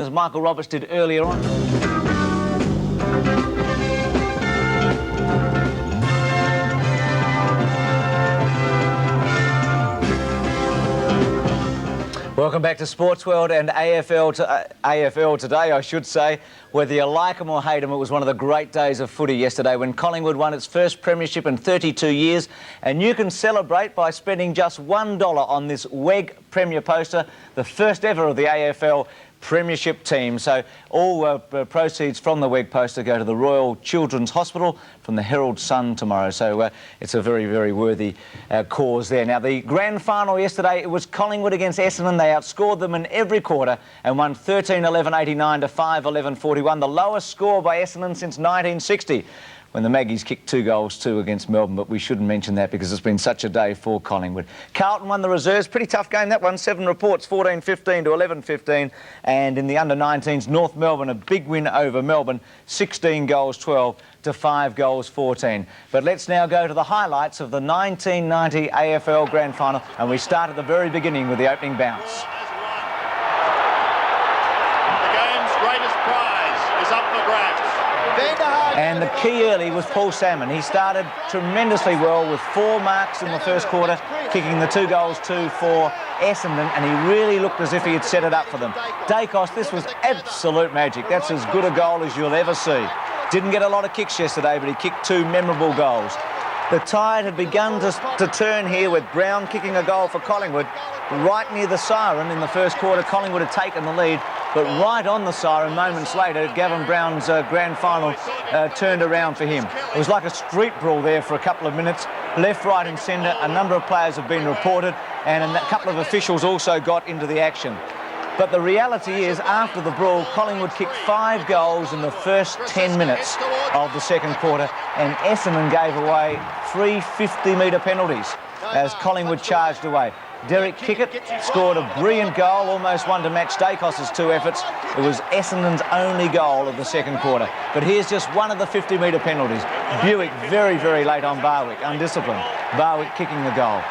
as Michael Roberts did earlier on. Welcome back to SportsWorld and AFL today, I should say. Whether you like them or hate them, it was one of the great days of footy yesterday when Collingwood won its first premiership in 32 years. And you can celebrate by spending just $1 on this WEG Premier poster, the first ever of the AFL Premiership team. So all proceeds from the WEG poster go to the Royal Children's Hospital from the Herald Sun tomorrow. So it's a very, very worthy cause there. Now, the grand final yesterday, it was Collingwood against Essendon. They outscored them in every quarter and won 13-11-89 to 5-11-41, the lowest score by Essendon since 1960. When the Maggies kicked 2 goals, 2 against Melbourne, but we shouldn't mention that because it's been such a day for Collingwood. Carlton won the reserves. Pretty tough game, that one. 7 reports, 14-15 to 11-15. And in the under-19s, North Melbourne, a big win over Melbourne, 16 goals, 12 to 5 goals, 14. But let's now go to the highlights of the 1990 AFL Grand Final, and we start at the very beginning with the opening bounce. The game's greatest prize is up for grabs. And the key early was Paul Salmon. He started tremendously well with 4 marks in the first quarter, kicking the 2 goals, 2 for Essendon, and he really looked as if he had set it up for them. Dacos, this was absolute magic. That's as good a goal as you'll ever see. Didn't get a lot of kicks yesterday, but he kicked 2 memorable goals. The tide had begun to turn here with Brown kicking a goal for Collingwood. Right near the siren in the first quarter, Collingwood had taken the lead, but right on the siren, moments later, Gavin Brown's grand final turned around for him. It was like a street brawl there for a couple of minutes. Left, right and centre, a number of players have been reported, and a couple of officials also got into the action. But the reality is, after the brawl, Collingwood kicked 5 goals in the first 10 minutes of the second quarter, and Essendon gave away 3 50-metre penalties as Collingwood charged away. Derek Kickett scored a brilliant goal, almost one to match Dacos' 2 efforts. It was Essendon's only goal of the second quarter. But here's just one of the 50-metre penalties. Buick very, very late on Barwick, undisciplined. Barwick kicking the goal.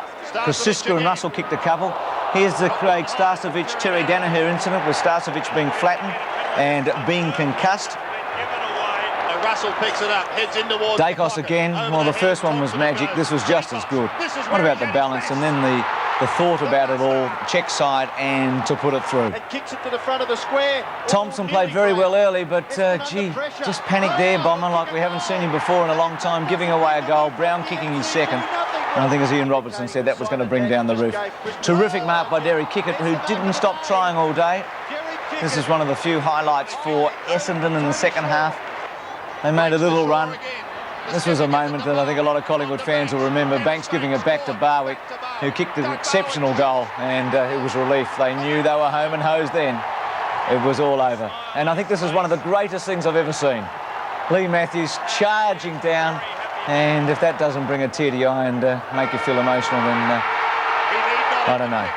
Krasiska and Russell kicked a couple. Here's the Craig Starcevich, Terry Danaher incident with Starcevich being flattened and being concussed. Russell picks it up, heads in towards Dacos again. Well, the first one was magic. This was just as good. What about the balance and then the thought about it all? Check side and to put it through. And kicks it to the front of the square. Thompson played very well early, but gee, just panicked there, Bomber, like we haven't seen him before in a long time, giving away a goal. Brown kicking his second. And I think, as Ian Robertson said, that was going to bring down the roof. Terrific mark by Derek Kickett, who didn't stop trying all day. This is one of the few highlights for Essendon in the second half. They made a little run. This was a moment that I think a lot of Collingwood fans will remember. Banks giving it back to Barwick, who kicked an exceptional goal, and it was relief. They knew they were home and hosed then. It was all over. And I think this is one of the greatest things I've ever seen. Lee Matthews charging down, and if that doesn't bring a tear to your eye and make you feel emotional, then I don't know.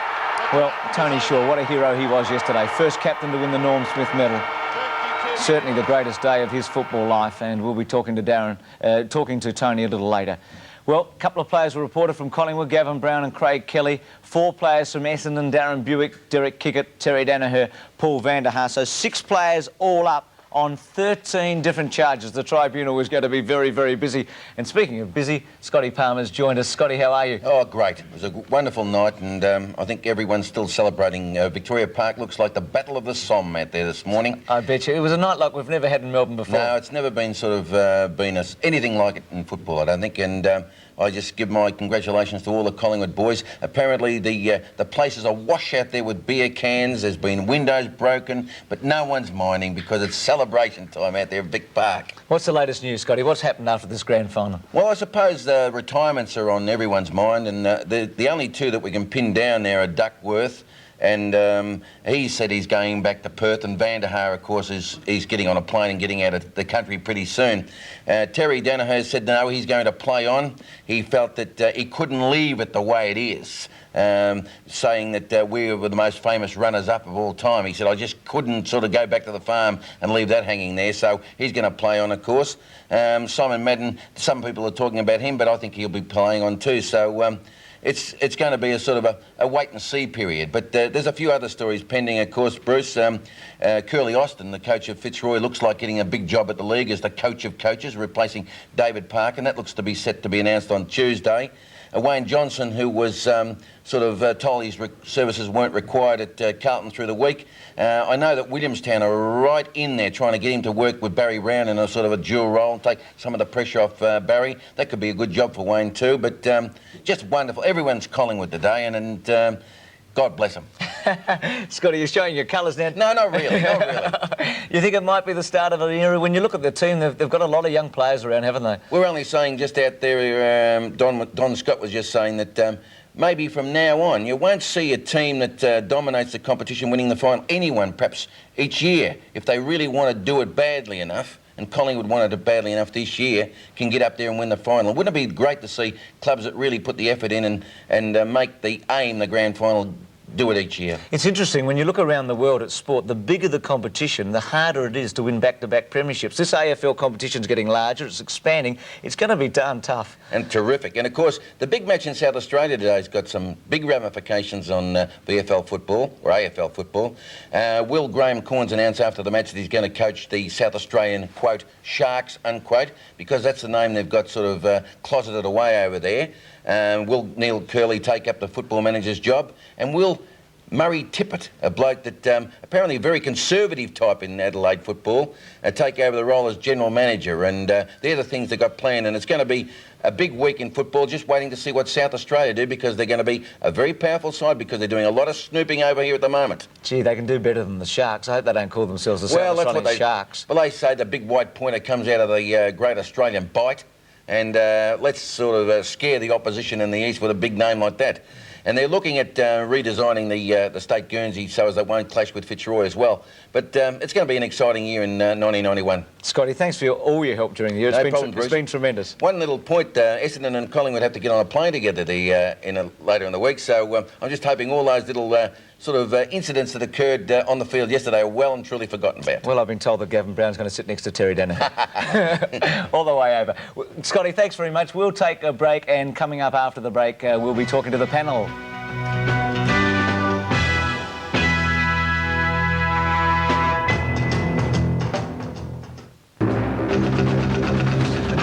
Well, Tony Shaw, what a hero he was yesterday. First captain to win the Norm Smith medal. Certainly the greatest day of his football life, and we'll be talking to Tony a little later. Well, a couple of players were reported from Collingwood, Gavin Brown and Craig Kelly. 4 players from Essendon, Darren Buick, Derek Kickett, Terry Danaher, Paul van der Haar. So 6 players all up on 13 different charges. The tribunal was going to be very, very busy. And speaking of busy, Scotty Palmer's joined us. Scotty, how are you? Oh, great. It was a wonderful night, and I think everyone's still celebrating. Victoria Park looks like the Battle of the Somme out there this morning. I bet you. It was a night like we've never had in Melbourne before. No, it's never been sort of anything like it in football, I don't think. And I just give my congratulations to all the Collingwood boys. Apparently the place is awash out there with beer cans. There's been windows broken, but no one's minding because it's celebration time out there at Vic Park. What's the latest news, Scotty? What's happened after this grand final? Well, I suppose the retirements are on everyone's mind, and the only 2 that we can pin down there are Duckworth, and he said he's going back to Perth, and van der Haar, of course, he's getting on a plane and getting out of the country pretty soon. Terry Danaher said no, he's going to play on. He felt that he couldn't leave it the way it is, saying that we were the most famous runners-up of all time. He said, I just couldn't sort of go back to the farm and leave that hanging there, so he's going to play on, of course. Simon Madden, some people are talking about him, but I think he'll be playing on too, so it's going to be a sort of a wait-and-see period. But there's a few other stories pending, of course, Bruce. Curly Austin, the coach of Fitzroy, looks like getting a big job at the league as the coach of coaches, replacing David Parker, and that looks to be set to be announced on Tuesday. Wayne Johnson, who was told his services weren't required at Carlton through the week. I know that Williamstown are right in there trying to get him to work with Barry Brown in a sort of a dual role and take some of the pressure off Barry. That could be a good job for Wayne too, but just wonderful. Everyone's Collingwood today, and God bless them. Scotty, you're showing your colours now. No, not really, not really. You think it might be the start of an era? When you look at the team, they've got a lot of young players around, haven't they? We're only saying just out there, Don Scott was just saying that maybe from now on you won't see a team that dominates the competition winning the final. Anyone, perhaps each year, if they really want to do it badly enough, and Collingwood wanted it badly enough this year, can get up there and win the final. Wouldn't it be great to see clubs that really put the effort in and make the aim, the grand final, do it each year? It's interesting, when you look around the world at sport, the bigger the competition, the harder it is to win back-to-back premierships. This AFL competition's getting larger, it's expanding, it's going to be darn tough. And terrific. And of course, the big match in South Australia today has got some big ramifications on VFL football, or AFL football. Will Graham Corns announced after the match that he's going to coach the South Australian, quote, Sharks, unquote, because that's the name they've got sort of closeted away over there. Will Neil Curley take up the football manager's job? And will Murray Tippett, a bloke that apparently a very conservative type in Adelaide football, take over the role as general manager? And they're the things they got planned, and it's going to be a big week in football, just waiting to see what South Australia do, because they're going to be a very powerful side, because they're doing a lot of snooping over here at the moment. Gee, they can do better than the Sharks. I hope they don't call themselves the South Australian Sharks. Well, they say the big white pointer comes out of the Great Australian Bite, and let's sort of scare the opposition in the east with a big name like that. And they're looking at redesigning the State Guernsey so as they won't clash with Fitzroy as well. But it's going to be an exciting year in 1991. Scotty, thanks for all your help during the year. It's been tremendous. One little point, Essendon and Collingwood have to get on a plane together later in the week, so I'm just hoping all those little incidents that occurred on the field yesterday are well and truly forgotten about. Well, I've been told that Gavin Brown's going to sit next to Terry Danaher all the way over. Scotty, thanks very much. We'll take a break, and coming up after the break, we'll be talking to the panel.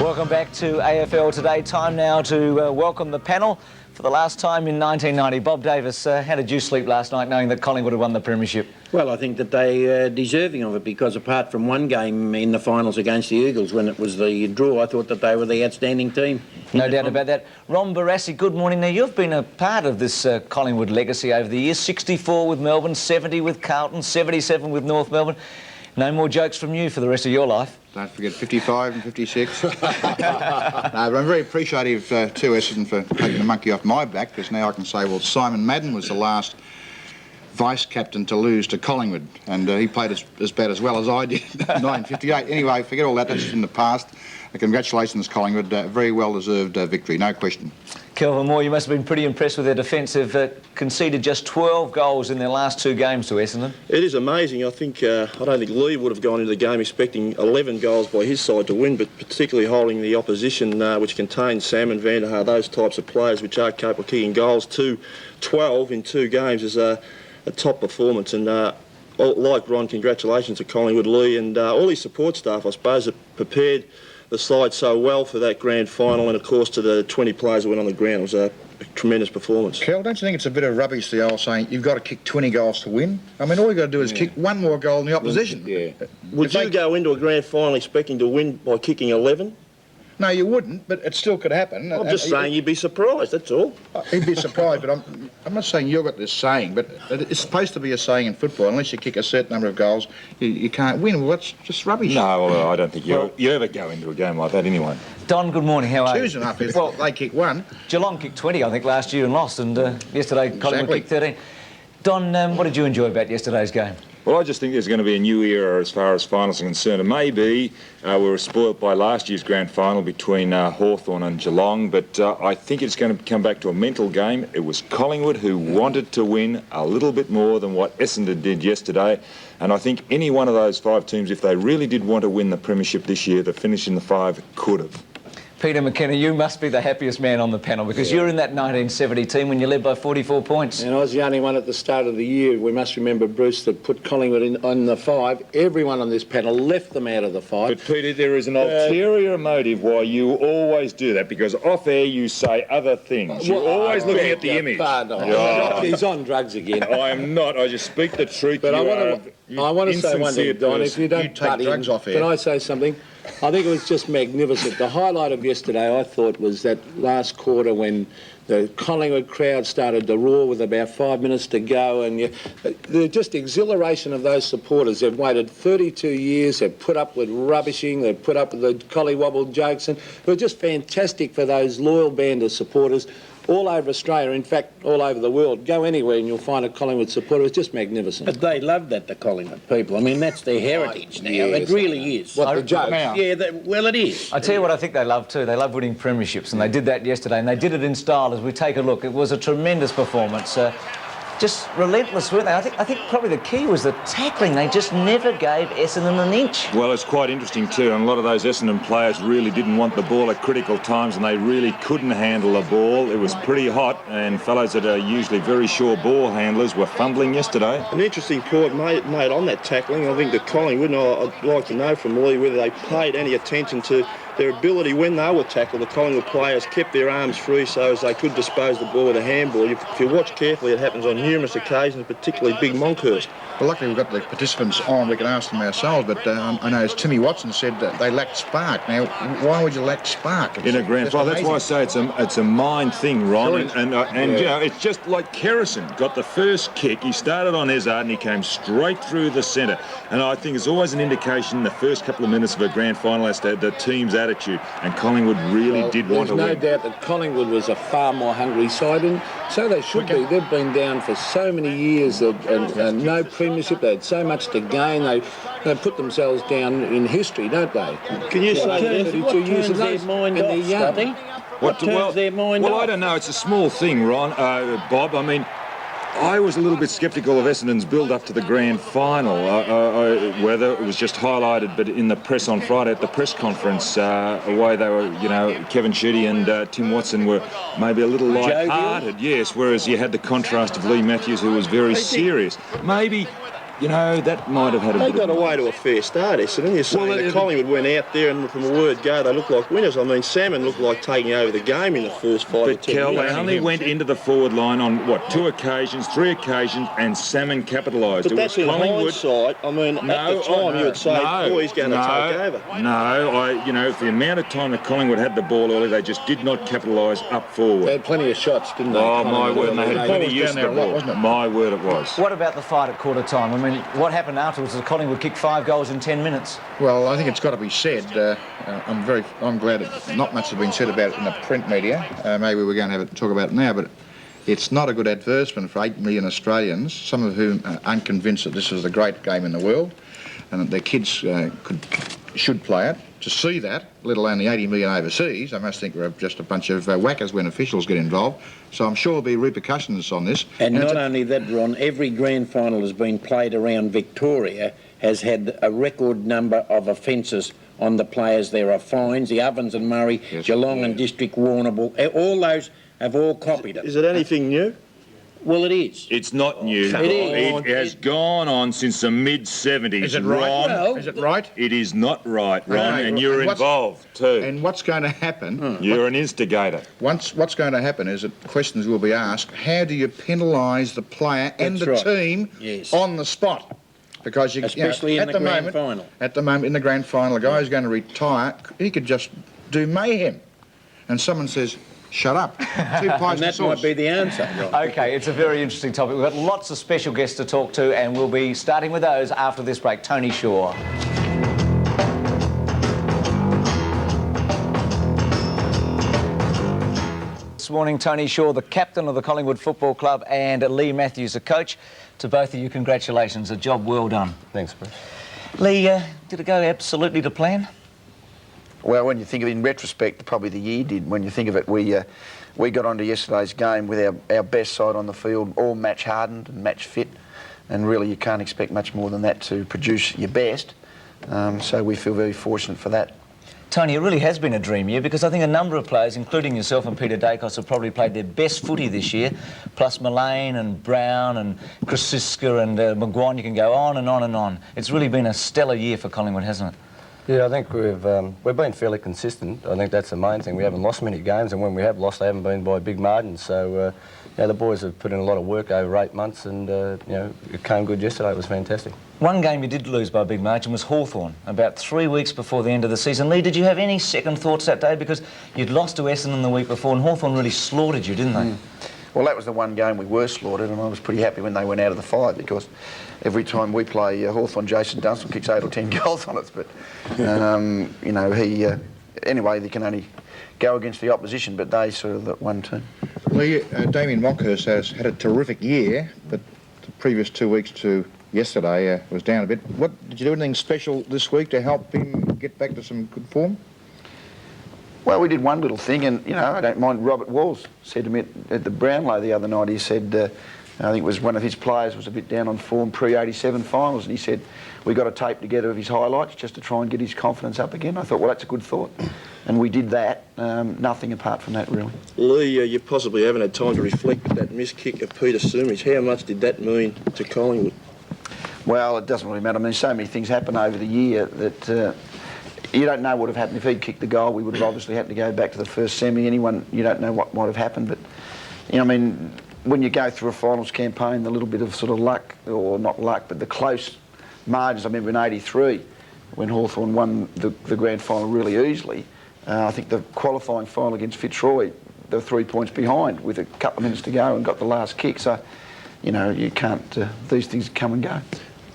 Welcome back to AFL Today. Time now to welcome the panel for the last time in 1990. Bob Davis, how did you sleep last night knowing that Collingwood had won the premiership? Well, I think that they're deserving of it, because apart from one game in the finals against the Eagles when it was the draw, I thought that they were the outstanding team. No doubt about that. Ron Barassi, good morning. Now, you've been a part of this Collingwood legacy over the years. 64 with Melbourne, 70 with Carlton, 77 with North Melbourne. No more jokes from you for the rest of your life. Don't forget 55 and 56. No, but I'm very appreciative to Essendon for taking the monkey off my back, because now I can say, well, Simon Madden was the last vice-captain to lose to Collingwood, and he played as bad as well as I did in 1958. Anyway, forget all that, that's in the past. Congratulations, Collingwood. Very well-deserved victory, no question. Kelvin Moore, you must have been pretty impressed with their defence. They've conceded just 12 goals in their last two games to Essendon. It is amazing. I think I don't think Lee would have gone into the game expecting 11 goals by his side to win, but particularly holding the opposition, which contains Sam and Van der Haar, those types of players which are capable of kicking goals, to 12 in two games is a top performance. And like Ron, congratulations to Collingwood, Lee, and all his support staff, I suppose, have prepared the side so well for that grand final, and of course to the 20 players that went on the ground. It was a tremendous performance. Kel, don't you think it's a bit of rubbish, the old saying, you've got to kick 20 goals to win? I mean, all you've got to do is kick one more goal in the opposition. Yeah. Would you go into a grand final expecting to win by kicking 11? No, you wouldn't, but it still could happen. I'm just saying you'd be surprised, that's all. He'd be surprised, but I'm not saying you've got this saying, but it's supposed to be a saying in football. Unless you kick a certain number of goals, you can't win. Well, that's just rubbish. No, well, I don't think you ever go into a game like that anyway. Don, good morning. How are you? Two's enough if they kick one. Geelong kicked 20, I think, last year and lost, and yesterday Collingwood kicked 13. Don, what did you enjoy about yesterday's game? Well, I just think there's going to be a new era as far as finals are concerned. And maybe we were spoilt by last year's grand final between Hawthorn and Geelong, but I think it's going to come back to a mental game. It was Collingwood who wanted to win a little bit more than what Essendon did yesterday. And I think any one of those five teams, if they really did want to win the premiership this year, the finish in the five could have. Peter McKenna, you must be the happiest man on the panel because you're in that 1970 team when you led by 44 points. And I was the only one at the start of the year. We must remember, Bruce, that put Collingwood on the 5. Everyone on this panel left them out of the 5. But Peter, there is an ulterior motive why you always do that, because off air you say other things. You're always looking at the image. He's on drugs again. I am not. I just speak the truth. But I want to say one thing, Don. If you don't take drugs off air. Can I say something? I think it was just magnificent. The highlight of yesterday, I thought, was that last quarter when the Collingwood crowd started to roar with about 5 minutes to go, and the just exhilaration of those supporters. They've waited 32 years, they've put up with rubbishing, they've put up with the collywobble jokes, and it was just fantastic for those loyal band of supporters all over Australia, in fact, all over the world. Go anywhere and you'll find a Collingwood supporter. It's just magnificent. But they love that, the Collingwood people. I mean, that's their heritage now. yes, It really is. What, the jokes? Yeah, well, it is. I tell you what I think they love too. They love winning premierships, and they did that yesterday, and they did it in style. As we take a look, it was a tremendous performance. Just relentless, weren't they? I think probably the key was the tackling. They just never gave Essendon an inch. Well, it's quite interesting too, and a lot of those Essendon players really didn't want the ball at critical times, and they really couldn't handle the ball. It was pretty hot, and fellows that are usually very sure ball handlers were fumbling yesterday. An interesting point made on that tackling. I think the Collingwood, and I'd like to know from Lee whether they paid any attention to their ability when they were tackled. The Collingwood players kept their arms free so as they could dispose the ball with a handball. If you watch carefully, it happens on numerous occasions, particularly Big Monkhurst. Well, luckily we've got the participants on. We can ask them ourselves, but I know as Timmy Watson said, they lacked spark. Now, why would you lack spark? In a grand final, that's why I say it's a mind thing, Ron. Sure. And you know, it's just like Kerrison got the first kick. He started on Ezard and he came straight through the centre. And I think it's always an indication in the first couple of minutes of a grand final as to the team's attitude. And Collingwood really did want to win. There's no doubt that Collingwood was a far more hungry side, and so they should be. They've been down for so many years and no premiership. They had so much to gain. They put themselves down in history, don't they? Can you say that? What turns their mind off, Scotty? What turns their mind off? Well, I don't know. It's a small thing, Ron, Bob. I mean, I was a little bit sceptical of Essendon's build-up to the grand final, whether it was just highlighted, but in the press on Friday at the press conference, away they were, you know, Kevin Sheedy and Tim Watson were maybe a little light-hearted, yes, whereas you had the contrast of Lee Matthews, who was very serious. Maybe, you know, that might have had a bit of... They got away to a fair start, Essendon. You're saying that Collingwood went out there and from a word go, they looked like winners. I mean, Salmon looked like taking over the game in the first 5 or 10 Kel, minutes. they only went into the forward line on, what, 2 occasions, 3 occasions, and Salmon capitalised. But that's in hindsight. I mean, at the time you would say, oh, he's going to take over. No, you know, for the amount of time that Collingwood had the ball early, they just did not capitalise up forward. They had plenty of shots, didn't they? Oh, my word, and they had plenty of use of the ball. wasn't it? My word, it was. What about the fight at quarter time? I mean, what happened afterwards is Collingwood kicked 5 goals in 10 minutes. Well, I think it's got to be said. I'm glad that not much has been said about it in the print media. Maybe we're going to talk about it now, but it's not a good advertisement for 8 million Australians, some of whom are unconvinced that this is the great game in the world and that their kids should play it. To see that, let alone the 80 million overseas, I must think we're just a bunch of whackers when officials get involved. So I'm sure there'll be repercussions on this. And not only that, Ron, every grand final has been played around Victoria has had a record number of offences on the players. There are fines, the Ovens and Murray, yes, Geelong and District Warrnambool, all those have all copied it. Is it anything new? Well, it is. It's not new. It has gone on since the mid-70s. Is it right? Ron, Well, Is it right? it is not right, Ron, Right. and you're involved too. And what's going to happen? You're an instigator. What's going to happen is that questions will be asked. How do you penalise the player and That's the right. team Yes. on the spot? Because Especially in the grand final. At the moment, in the grand final, a guy who's going to retire, he could just do mayhem, and someone says, "Shut up." 2 pints And that of sauce. might be the answer. Okay, it's a very interesting topic. We've got lots of special guests to talk to, and we'll be starting with those after this break. Tony Shaw. This morning, Tony Shaw, the captain of the Collingwood Football Club, and Lee Matthews, the coach. To both of you, congratulations. A job well done. Thanks, Bruce. Lee, did it go absolutely to plan? Well, when you think of it in retrospect, probably the year did. When you think of it, we got onto yesterday's game with our best side on the field, all match hardened and match fit, and really you can't expect much more than that to produce your best. So we feel very fortunate for that. Tony, it really has been a dream year because I think a number of players, including yourself and Peter Dacos, have probably played their best footy this year, plus Mullane and Brown and Chris Siska and Maguire. You can go on and on and on. It's really been a stellar year for Collingwood, hasn't it? Yeah, I think we've been fairly consistent. I think that's the main thing. We haven't lost many games, and when we have lost, they haven't been by big margins. So, yeah, the boys have put in a lot of work over 8 months, and you know, it came good yesterday. It was fantastic. One game you did lose by a big margin was Hawthorn, about 3 weeks before the end of the season. Lee, did you have any second thoughts that day? Because you'd lost to Essendon the week before, and Hawthorn really slaughtered you, didn't they? Well, that was the one game we were slaughtered, and I was pretty happy when they went out of the fight because every time we play Hawthorn, Jason Dunstall kicks 8 or 10 goals on us. But, you know, he... anyway, they can only go against the opposition, but they sort of that one team. Lee, Damien Monkhorst has had a terrific year, but the previous 2 weeks to yesterday was down a bit. What did you do anything special this week to help him get back to some good form? Well, we did one little thing, and, you know, I don't mind. Robert Walls said to me at the Brownlow the other night, he said, I think it was one of his players was a bit down on form pre-87 finals, and he said, we got a tape together of his highlights just to try and get his confidence up again. I thought, well, that's a good thought. And we did that. Nothing apart from that, really. Lee, you possibly haven't had time to reflect with that missed kick of Peter Sumridge. How much did that mean to Collingwood? Well, it doesn't really matter. I mean, so many things happen over the year that... you don't know what would have happened if he'd kicked the goal. We would have obviously had to go back to the first semi. You don't know what might have happened. But, you know, I mean, when you go through a finals campaign, the little bit of sort of luck, or not luck, but the close margins. I remember in '83 when Hawthorn won the grand final really easily. I think the qualifying final against Fitzroy, they were 3 points behind with a couple of minutes to go and got the last kick. So, you know, you can't, these things come and go.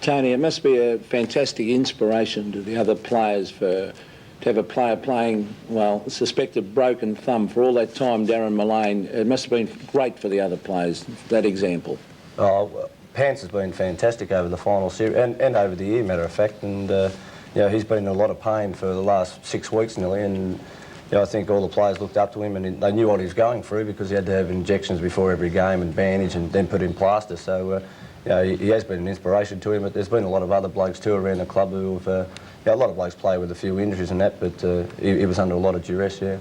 Tony, it must be a fantastic inspiration to the other players to have a player playing, well, suspected broken thumb for all that time, Darren Mullane. It must have been great for the other players, that example. Oh, Pants has been fantastic over the final series and over the year, matter of fact. And, you know, he's been in a lot of pain for the last 6 weeks nearly. And, you know, I think all the players looked up to him and they knew what he was going through because he had to have injections before every game and bandage and then put in plaster. So, you know, he has been an inspiration to him, but there's been a lot of other blokes too around the club who have, you know, a lot of blokes play with a few injuries and that, but he was under a lot of duress, yeah.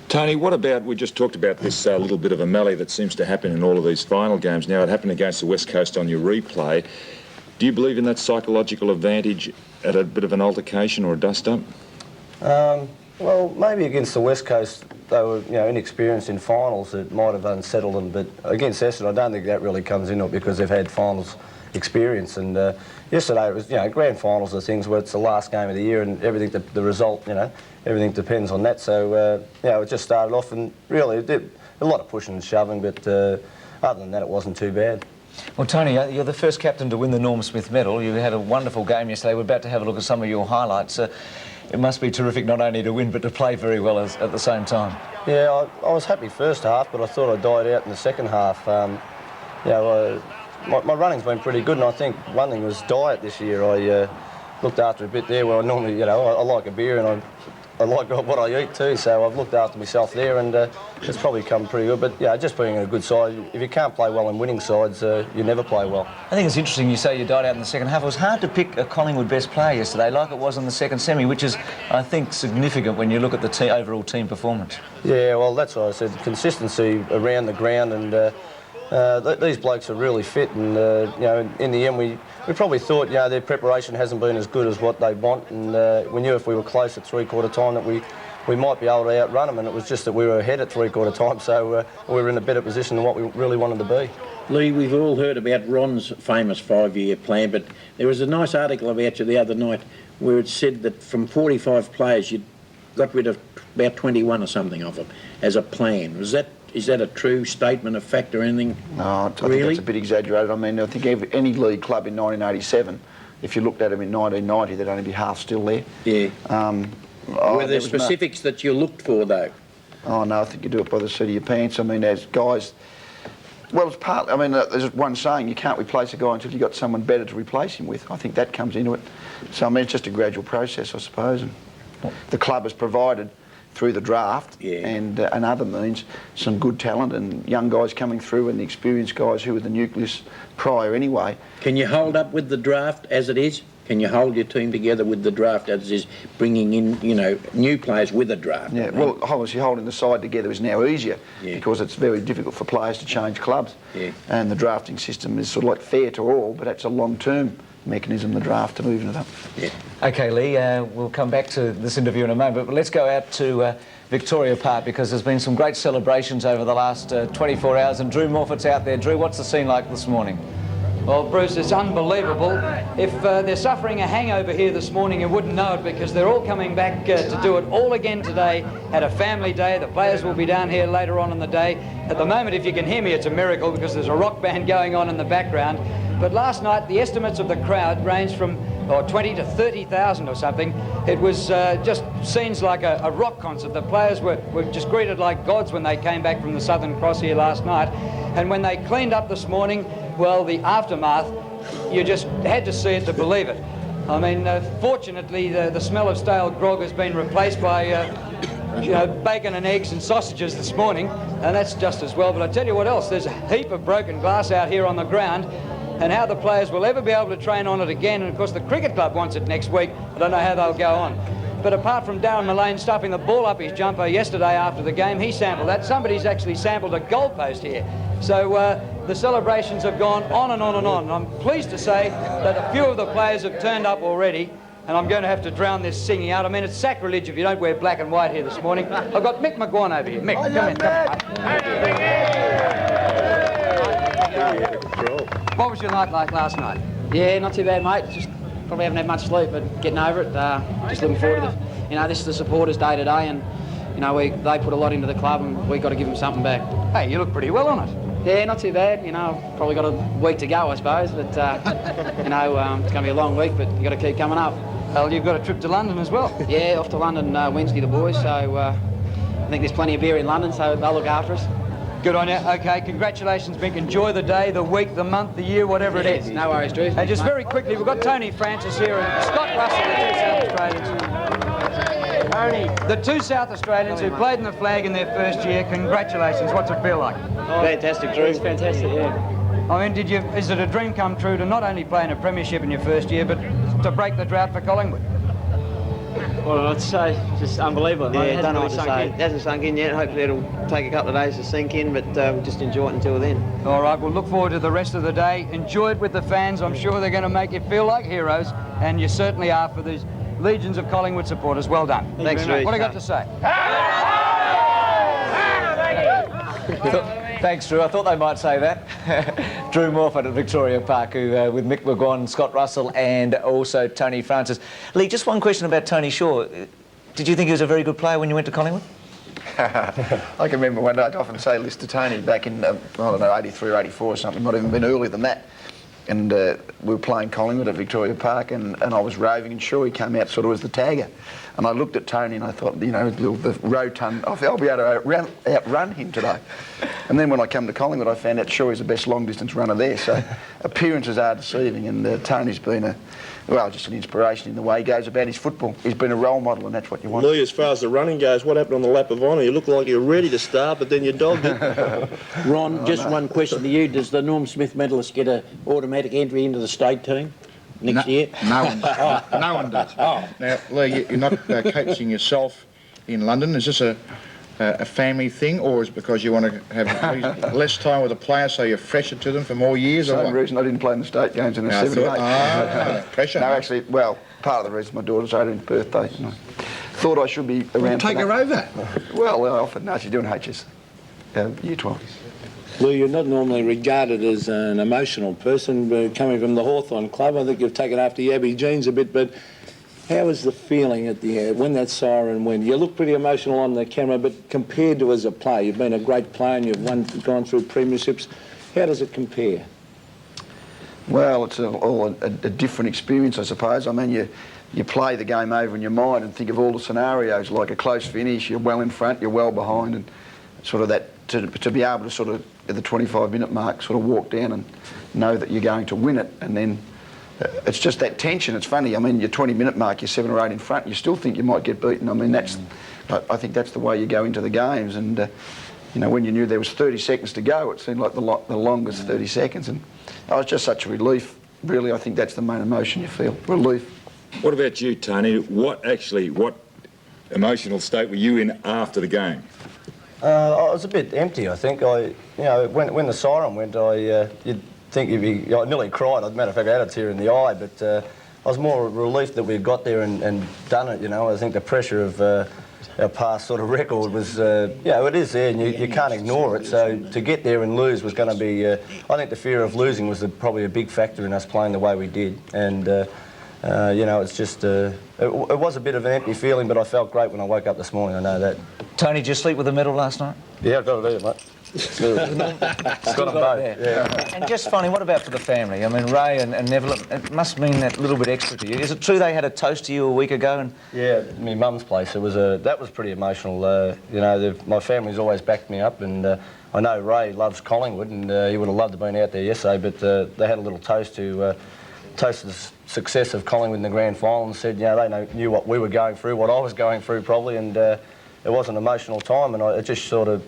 Tony, what about, we just talked about this little bit of a melee that seems to happen in all of these final games. Now, it happened against the West Coast on your replay. Do you believe in that psychological advantage at a bit of an altercation or a dust-up? Well, maybe against the West Coast, they were, you know, inexperienced in finals. It might have unsettled them, but against Essendon, I don't think that really comes into it because they've had finals experience. And yesterday, it was, you know, grand finals are things where it's the last game of the year and everything, the result, you know, everything depends on that. So, you know, it just started off and really it did a lot of pushing and shoving, but other than that, it wasn't too bad. Well, Tony, you're the first captain to win the Norm Smith medal. You had a wonderful game yesterday. We're about to have a look at some of your highlights. It must be terrific not only to win, but to play very well at the same time. Yeah, I was happy first half, but I thought I died out in the second half. You know, my running's been pretty good, and I think one thing was diet this year. I looked after a bit there where I normally, you know, I like a beer and I like what I eat too, so I've looked after myself there, and it's probably come pretty good. But yeah, just being a good side, if you can't play well in winning sides, you never play well. I think it's interesting you say you died out in the second half. It was hard to pick a Collingwood best player yesterday, like it was in the second semi, which is, I think, significant when you look at the overall team performance. Yeah, well, that's what I said. Consistency around the ground, and these blokes are really fit, and you know, in the end, we probably thought, you know, their preparation hasn't been as good as what they want, and we knew if we were close at three-quarter time that we might be able to outrun them, and it was just that we were ahead at three-quarter time, so we were in a better position than what we really wanted to be. Lee, we've all heard about Ron's famous 5-year plan, but there was a nice article about you the other night where it said that from 45 players you'd got rid of about 21 or something of them as a plan. Is that a true statement, a fact or anything? No, I think that's a bit exaggerated. I mean, I think any league club in 1987, if you looked at them in 1990, they'd only be half still there. Yeah. Were there specifics that you looked for, though? Oh, no, I think you do it by the seat of your pants. I mean, as guys... Well, it's partly... I mean, there's one saying, you can't replace a guy until you've got someone better to replace him with. I think that comes into it. So, I mean, it's just a gradual process, I suppose. And the club has provided, through the draft and other means, some good talent and young guys coming through and the experienced guys who were the nucleus prior anyway. Can you hold up with the draft as it is? Can you hold your team together with the draft, as is bringing in, you know, new players with a draft? Yeah, well, obviously holding the side together is now easier because it's very difficult for players to change clubs. Yeah. And the drafting system is sort of like fair to all, but that's a long-term mechanism, the draft, to moving it up. Yeah. OK, Lee, we'll come back to this interview in a moment, but let's go out to Victoria Park, because there's been some great celebrations over the last 24 hours, and Drew Morfitt's out there. Drew, what's the scene like this morning? Well, Bruce, it's unbelievable. If they're suffering a hangover here this morning, you wouldn't know it, because they're all coming back to do it all again today. Had a family day. The players will be down here later on in the day. At the moment, if you can hear me, it's a miracle, because there's a rock band going on in the background. But last night, the estimates of the crowd ranged from 20 to 30,000 or something. It was just scenes like a rock concert. The players were just greeted like gods when they came back from the Southern Cross here last night. And when they cleaned up this morning, well, the aftermath, you just had to see it to believe it. I mean, fortunately, the smell of stale grog has been replaced by, you know, bacon and eggs and sausages this morning, and that's just as well. But I tell you what else, there's a heap of broken glass out here on the ground, and how the players will ever be able to train on it again, and of course the cricket club wants it next week. I don't know how they'll go on. But apart from Darren Mullane stuffing the ball up his jumper yesterday after the game, he sampled that. Somebody's actually sampled a goalpost here. So the celebrations have gone on and on and on. And I'm pleased to say that a few of the players have turned up already, and I'm going to have to drown this singing out. I mean, it's sacrilege if you don't wear black and white here this morning. I've got Mick McGuan over here. Mick, come in. What was your night like last night? Yeah, not too bad, mate. Just probably haven't had much sleep, but getting over it. Just looking forward to this is the supporters' day today, and they put a lot into the club, and we've got to give them something back. Hey, you look pretty well on it. Yeah, not too bad. Probably got a week to go, I suppose, but it's going to be a long week, but you got to keep coming up. Well, you've got a trip to London as well. Yeah, off to London Wednesday, the boys. So I think there's plenty of beer in London, so they'll look after us. Good on you. OK, congratulations, Mick. Enjoy the day, the week, the month, the year, whatever it is. No worries, Drew. And just very quickly, we've got Tony Francis here and Scott Russell, the two South Australians. The two South Australians who played in the flag in their first year. Congratulations. What's it feel like? Fantastic, Drew. It's fantastic, yeah. I mean, is it a dream come true to not only play in a premiership in your first year, but to break the drought for Collingwood? Well, I'd say just unbelievable. Yeah, don't know what to say. It hasn't sunk in yet. Hopefully it'll take a couple of days to sink in, but we'll just enjoy it until then. All right, we'll look forward to the rest of the day. Enjoy it with the fans. I'm sure they're going to make you feel like heroes, and you certainly are for these legions of Collingwood supporters. Well done. Thanks, Drew. What have you got to say? Thanks, Drew. I thought they might say that. Drew Morfitt at Victoria Park, who with Mick McGuan, Scott Russell and also Tony Francis. Lee, just one question about Tony Shaw. Did you think he was a very good player when you went to Collingwood? I can remember one day, I'd often say this to Tony back in, I don't know, 83 or 84 or something, might even been earlier than that. And we were playing Collingwood at Victoria Park, and I was roving, and Shaw, he came out sort of as the tagger. And I looked at Tony and I thought, the rotund, I'll be able to outrun him today. And then when I come to Collingwood, I found out Shaw is the best long distance runner there. So appearances are deceiving, and Tony's been just an inspiration in the way he goes about his football. He's been a role model, and that's what you want. Lee, as far as the running goes, what happened on the lap of honour? You looked like you were ready to start, but then you dogged it. Ron, just one question to you. Does the Norm Smith medalist get an automatic entry into the state team next year? No one does. No one does. Now, Lee, you're not coaching yourself in London. Is this a family thing, or is it because you want to have less time with the players so you're fresher to them for more years? Same reason I didn't play in the state games in the 78. Pressure. No, actually, well, part of the reason my daughter's 18th birthday. And I thought I should be around. Take her over. Well, I offered. No, she's doing HS, year 12. Lou, you're not normally regarded as an emotional person, but coming from the Hawthorn club, I think you've taken after Yabby Jeans a bit, but how was the feeling at the when that siren went? You look pretty emotional on the camera, but compared to as a player, you've been a great player and you've gone through premierships. How does it compare? Well, it's all a different experience, I suppose. I mean, you play the game over in your mind and think of all the scenarios, like a close finish, you're well in front, you're well behind, and sort of that, to be able to sort of, at the 25-minute mark, sort of walk down and know that you're going to win it, and then it's just that tension. It's funny, I mean, your 20-minute mark, you're 7 or 8 in front, you still think you might get beaten. I mean, I think that's the way you go into the games, and when you knew there was 30 seconds to go, it seemed like the longest 30 seconds, and it was just such a relief really, I think that's the main emotion you feel, relief. What about you, Tony? What emotional state were you in after the game? I was a bit empty, I think. When the siren went, you'd think you'd be... I nearly cried. As a matter of fact, I had a tear in the eye, but I was more relieved that we'd got there and done it, you know. I think the pressure of our past sort of record was, it is there, and you can't ignore it. So to get there and lose was going to be... I think the fear of losing was probably a big factor in us playing the way we did. And, it's just... it was a bit of an empty feeling, but I felt great when I woke up this morning, I know that. Tony, did you sleep with a medal last night? Yeah, I've got to do it, mate. Got them both, yeah. And just finally, what about for the family? I mean, Ray and Neville, it must mean that little bit extra to you. Is it true they had a toast to you a week ago? And yeah, my mum's place. That was pretty emotional. My family's always backed me up, and I know Ray loves Collingwood, and he would have loved to have been out there yesterday, but they had a little toast to toast the success of Collingwood in the grand final, and said, they knew what we were going through, what I was going through probably, and it was an emotional time, and it just sort of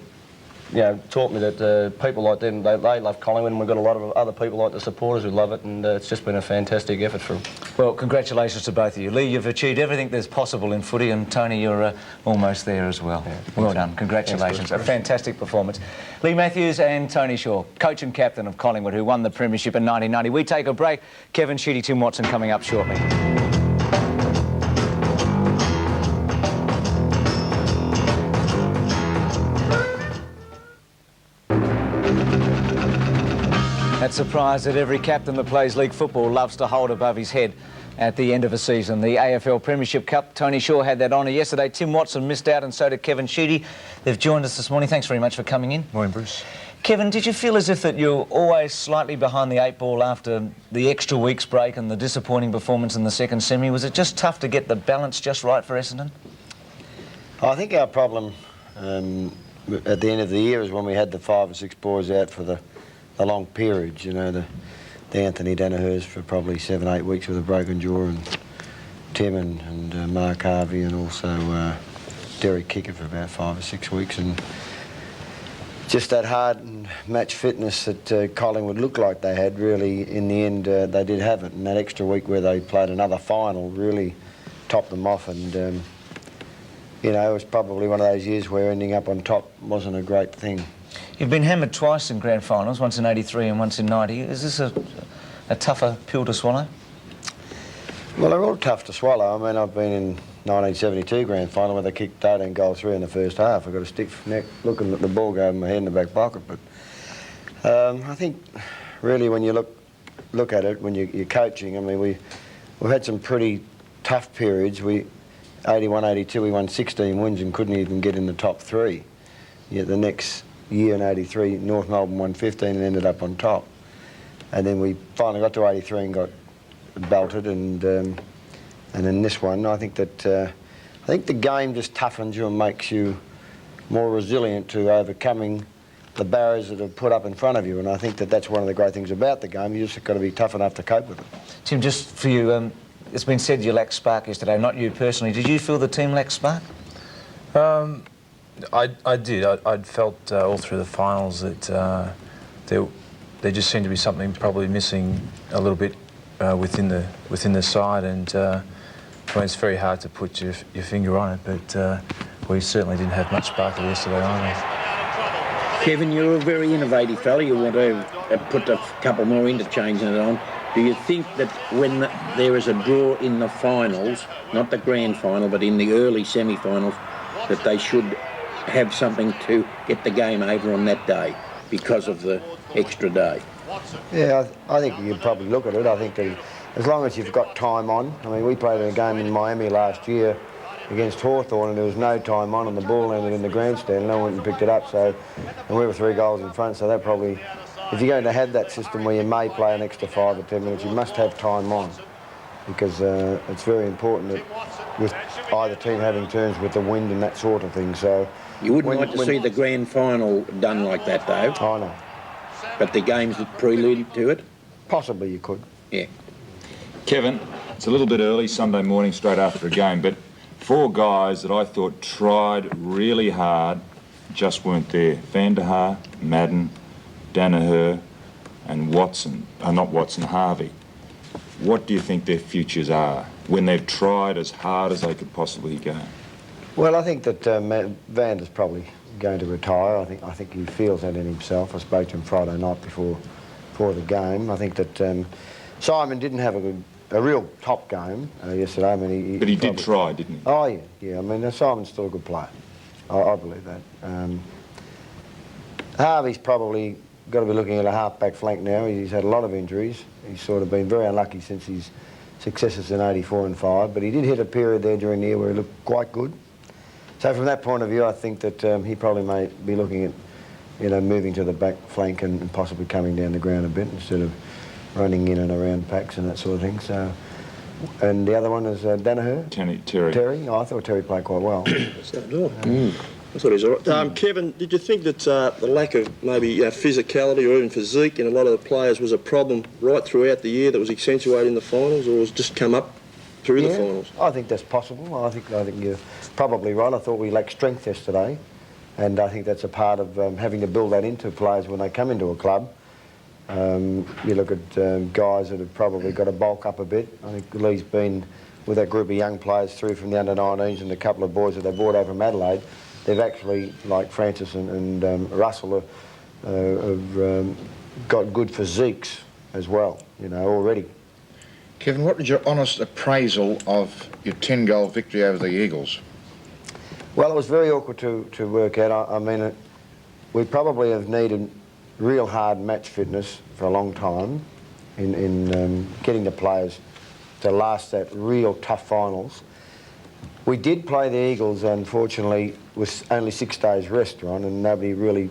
taught me that people like them, they love Collingwood, and we've got a lot of other people like the supporters who love it, and it's just been a fantastic effort for them. Well, congratulations to both of you. Lee, you've achieved everything that's possible in footy, and Tony, you're almost there as well. Yeah, well done. Congratulations. A fantastic performance. Lee Matthews and Tony Shaw, coach and captain of Collingwood, who won the premiership in 1990. We take a break. Kevin Sheedy, Tim Watson coming up shortly. That surprise that every captain that plays league football loves to hold above his head at the end of a season. The AFL Premiership Cup, Tony Shaw had that honour yesterday. Tim Watson missed out, and so did Kevin Sheedy. They've joined us this morning. Thanks very much for coming in. Morning, Bruce. Kevin, did you feel as if that you're always slightly behind the 8 ball after the extra week's break and the disappointing performance in the second semi? Was it just tough to get the balance just right for Essendon? I think our problem at the end of the year is when we had the 5 or 6 boys out for the long periods, the Anthony Danaher's for probably 7 or 8 weeks with a broken jaw, and Tim and Mark Harvey, and also Derek Kicker for about 5 or 6 weeks, and just that hard and match fitness that Collingwood looked like they had, really, in the end, they did have it, and that extra week where they played another final really topped them off, and it was probably one of those years where ending up on top wasn't a great thing. You've been hammered twice in grand finals, once in 83 and once in 90. Is this a tougher pill to swallow? Well, they're all tough to swallow. I mean, I've been in 1972 grand final where they kicked 18 goals through in the first half. I got a stiff neck looking at the ball go over my head in the back pocket. But I think really when you look at it, when you're coaching, I mean, we've had some pretty tough periods. 81, 82, we won 16 wins and couldn't even get in the top 3. Yet the next year in 83, North Melbourne won 15 and ended up on top. And then we finally got to 83 and got belted, and in this one, I think that the game just toughens you and makes you more resilient to overcoming the barriers that are put up in front of you, and I think that that's one of the great things about the game. You just got to be tough enough to cope with it. Tim, just for you, it's been said you lacked spark yesterday, not you personally. Did you feel the team lacked spark? I did. I'd felt all through the finals that there just seemed to be something probably missing a little bit within the side, and I mean, it's very hard to put your finger on it, but we certainly didn't have much sparkle yesterday either. Kevin, you're a very innovative fella. You want to put a couple more interchange in it on. Do you think that when there is a draw in the finals, not the grand final, but in the early semi-finals, that they should have something to get the game over on that day because of the extra day? Yeah, I think you could probably look at it. I think that as long as you've got time on, I mean, we played a game in Miami last year against Hawthorn, and there was no time on, and the ball landed in the grandstand, and no one picked it up, and we were 3 goals in front, so that probably, if you're going to have that system where you may play an extra 5 or 10 minutes, you must have time on, because it's very important that with either team having turns with the wind and that sort of thing. So you wouldn't like to see the grand final done like that, though. I know. But the games that prelude to it? Possibly you could. Yeah. Kevin, it's a little bit early Sunday morning straight after a game, but 4 guys that I thought tried really hard just weren't there. Van der Haar, Madden, Danaher and Watson, not Watson, Harvey. what do you think their futures are when they've tried as hard as they could possibly go? Well, I think that Vander's probably going to retire. I think he feels that in himself. I spoke to him Friday night before the game. I think that Simon didn't have a real top game yesterday. I mean, but he did try, didn't he? Oh, yeah, yeah. I mean, Simon's still a good player. I believe that. Harvey's probably got to be looking at a half-back flank now. He's had a lot of injuries. He's sort of been very unlucky since his successes in 84 and 5, but he did hit a period there during the year where he looked quite good. So from that point of view, I think that he probably may be looking at, you know, moving to the back flank and possibly coming down the ground a bit instead of running in and around packs and that sort of thing. So, and the other one is Danaher. Terry. Terry. Oh, I thought Terry played quite well. That's that door. I thought he was all right. Kevin, did you think that the lack of maybe physicality or even physique in a lot of the players was a problem right throughout the year that was accentuated in the finals, or was just come up through the finals? I think that's possible. I think you're probably right. I thought we lacked strength yesterday, and I think that's a part of having to build that into players when they come into a club. You look at guys that have probably got to bulk up a bit. I think Lee's been with that group of young players through from the under-19s and a couple of boys that they brought over from Adelaide. They've actually, like Francis and Russell, have got good physiques as well, you know, already. Kevin, what was your honest appraisal of your 10-goal victory over the Eagles? Well, it was very awkward to work out. I mean, we probably have needed real hard match fitness for a long time in getting the players to last that real tough finals. We did play the Eagles, unfortunately, with only 6 days rest, Ron, and nobody really